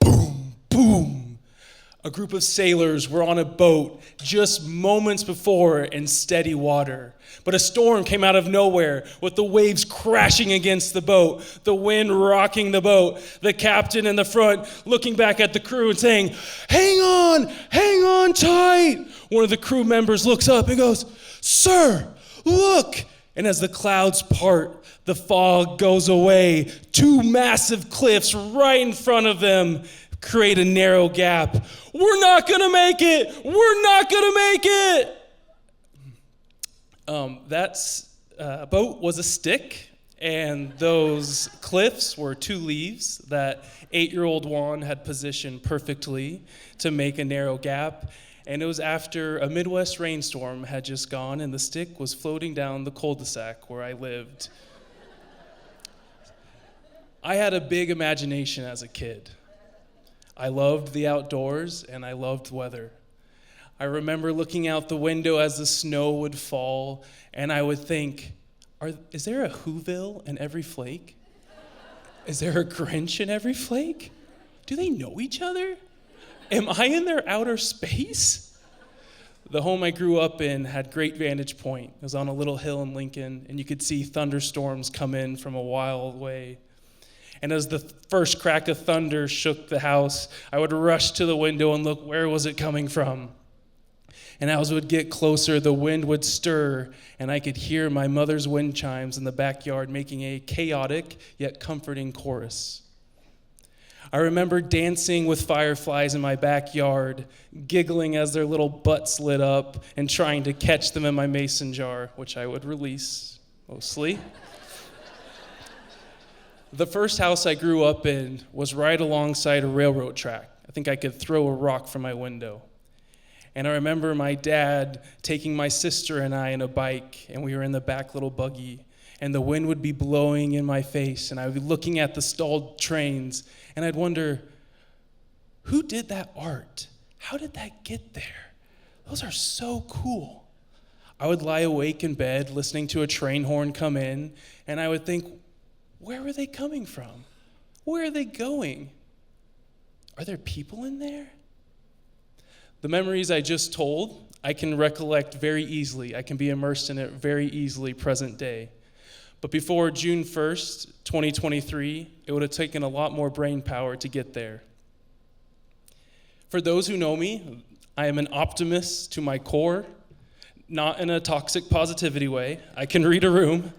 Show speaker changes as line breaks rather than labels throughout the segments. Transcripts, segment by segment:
Boom, boom. A group of sailors were on a boat just moments before in steady water. But a storm came out of nowhere with the waves crashing against the boat, the wind rocking the boat, the captain in the front looking back at the crew and saying, hang on tight. One of the crew members looks up and goes, sir, look. And as the clouds part, the fog goes away. Two massive cliffs right in front of them create a narrow gap. We're not gonna make it. We're not gonna make it. That boat was a stick, and those cliffs were two leaves that 8-year-old Juan had positioned perfectly to make a narrow gap. And it was after a Midwest rainstorm had just gone, and the stick was floating down the cul-de-sac where I lived. I had a big imagination as a kid. I loved the outdoors, and I loved weather. I remember looking out the window as the snow would fall, and I would think, is there a Whoville in every flake? Is there a Grinch in every flake? Do they know each other? Am I in their outer space? The home I grew up in had great vantage point. It was on a little hill in Lincoln, and you could see thunderstorms come in from a while away. And as the first crack of thunder shook the house, I would rush to the window and look, where was it coming from? And as it would get closer, the wind would stir, and I could hear my mother's wind chimes in the backyard making a chaotic yet comforting chorus. I remember dancing with fireflies in my backyard, giggling as their little butts lit up, and trying to catch them in my mason jar, which I would release, mostly. The first house I grew up in was right alongside a railroad track. I think I could throw a rock from my window. And I remember my dad taking my sister and I in a bike, and we were in the back little buggy, and the wind would be blowing in my face, and I would be looking at the stalled trains, and I'd wonder, who did that art? How did that get there? Those are so cool. I would lie awake in bed listening to a train horn come in, and I would think, where were they coming from? Where are they going? Are there people in there? The memories I just told, I can recollect very easily. I can be immersed in it very easily present day. But before June 1st, 2023, it would have taken a lot more brain power to get there. For those who know me, I am an optimist to my core, not in a toxic positivity way. I can read a room,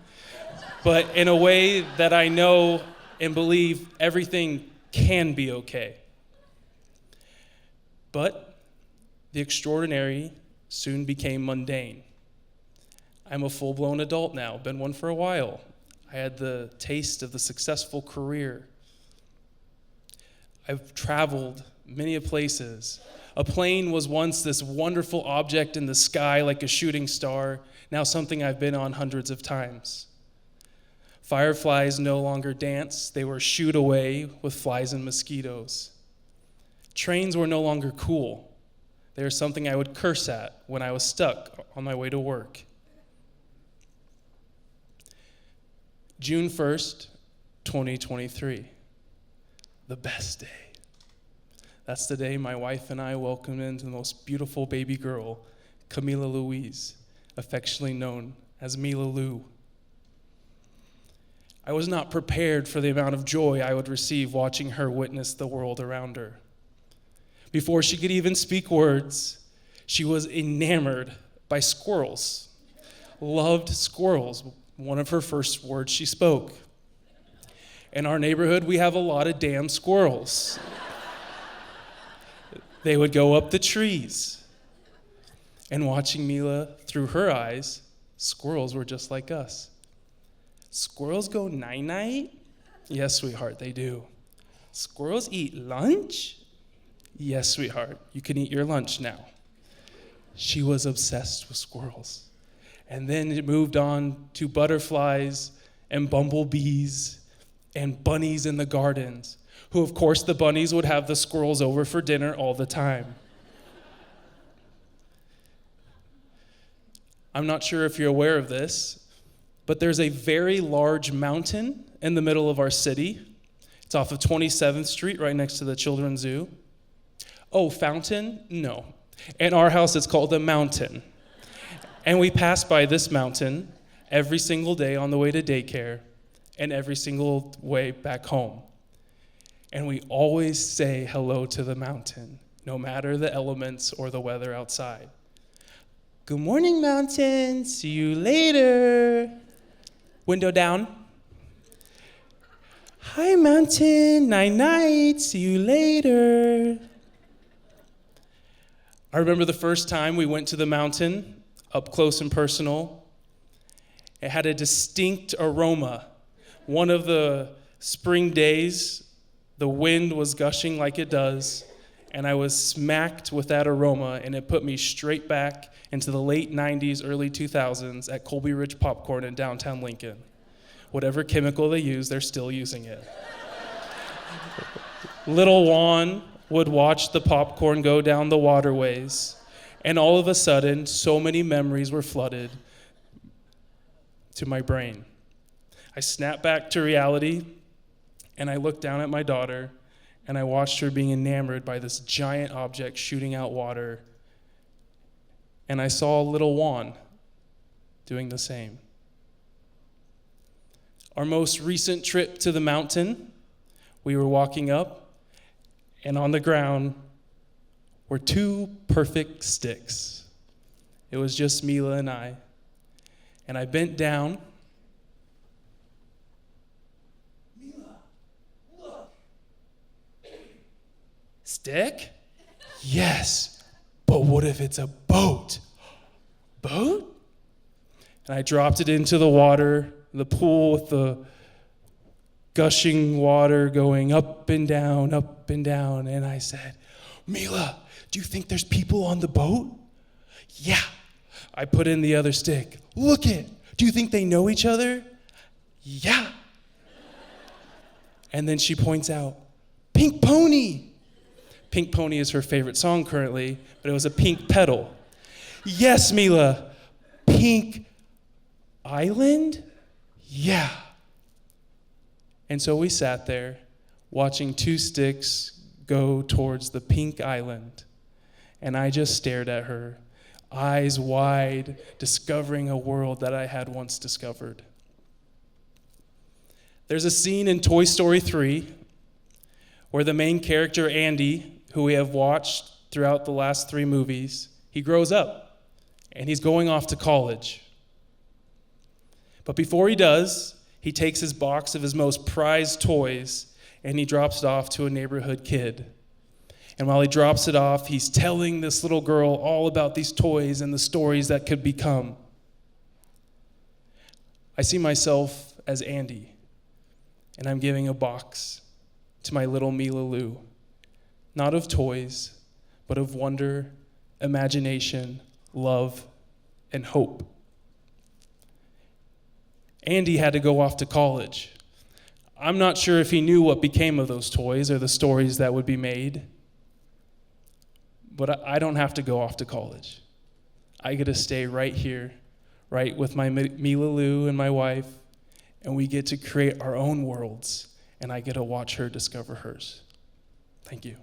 but in a way that I know and believe everything can be okay. But the extraordinary soon became mundane. I'm a full-blown adult now, been one for a while. I had the taste of the successful career. I've traveled many places. A plane was once this wonderful object in the sky like a shooting star, now something I've been on hundreds of times. Fireflies no longer dance, they were shooed away with flies and mosquitoes. Trains were no longer cool. They were something I would curse at when I was stuck on my way to work. June 1st, 2023, the best day. That's the day my wife and I welcomed into the most beautiful baby girl, Camila Louise, affectionately known as Mila Lou. I was not prepared for the amount of joy I would receive watching her witness the world around her. Before she could even speak words, she was enamored by squirrels. Loved squirrels, one of her first words she spoke. In our neighborhood, we have a lot of damn squirrels. They would go up the trees. And watching Mila through her eyes, squirrels were just like us. Squirrels go night-night? Yes, sweetheart, they do. Squirrels eat lunch? Yes, sweetheart, you can eat your lunch now. She was obsessed with squirrels. And then it moved on to butterflies and bumblebees and bunnies in the gardens, who, of course, the bunnies would have the squirrels over for dinner all the time. I'm not sure if you're aware of this, but there's a very large mountain in the middle of our city. It's off of 27th Street, right next to the Children's Zoo. Oh, Fountain? No. In our house, it's called the Mountain. And we pass by this mountain every single day on the way to daycare and every single way back home. And we always say hello to the mountain, no matter the elements or the weather outside. Good morning, mountain. See you later. Window down. Hi, mountain. Night-night. See you later. I remember the first time we went to the mountain, up close and personal. It had a distinct aroma. One of the spring days, the wind was gushing like it does, and I was smacked with that aroma, and it put me straight back into the late 90s, early 2000s at Colby Ridge Popcorn in downtown Lincoln. Whatever chemical they use, they're still using it. Little Juan would watch the popcorn go down the waterways, and all of a sudden, so many memories were flooded to my brain. I snapped back to reality, and I looked down at my daughter, and I watched her being enamored by this giant object shooting out water, and I saw little Juan doing the same. Our most recent trip to the mountain, we were walking up, and on the ground were two perfect sticks. It was just Mila and I. And I bent down. Mila, look. Stick? Yes, but what if it's a boat? Boat? And I dropped it into the water, the pool with the gushing water going up and down, and I said, Mila, do you think there's people on the boat? Yeah. I put in the other stick. Look it. Do you think they know each other? Yeah. And then she points out, Pink Pony. Pink Pony is her favorite song currently, but it was a pink petal. Yes, Mila. Pink Island? Yeah. And so we sat there watching two sticks go towards the pink island. And I just stared at her, eyes wide, discovering a world that I had once discovered. There's a scene in Toy Story 3 where the main character, Andy, who we have watched throughout the last 3 movies, he grows up and he's going off to college. But before he does, he takes his box of his most prized toys and he drops it off to a neighborhood kid. And while he drops it off, he's telling this little girl all about these toys and the stories that could become. I see myself as Andy, and I'm giving a box to my little Mila Lou, not of toys, but of wonder, imagination, love, and hope. Andy had to go off to college. I'm not sure if he knew what became of those toys or the stories that would be made, but I don't have to go off to college. I get to stay right here, right with my Mila Lou and my wife, and we get to create our own worlds, and I get to watch her discover hers. Thank you.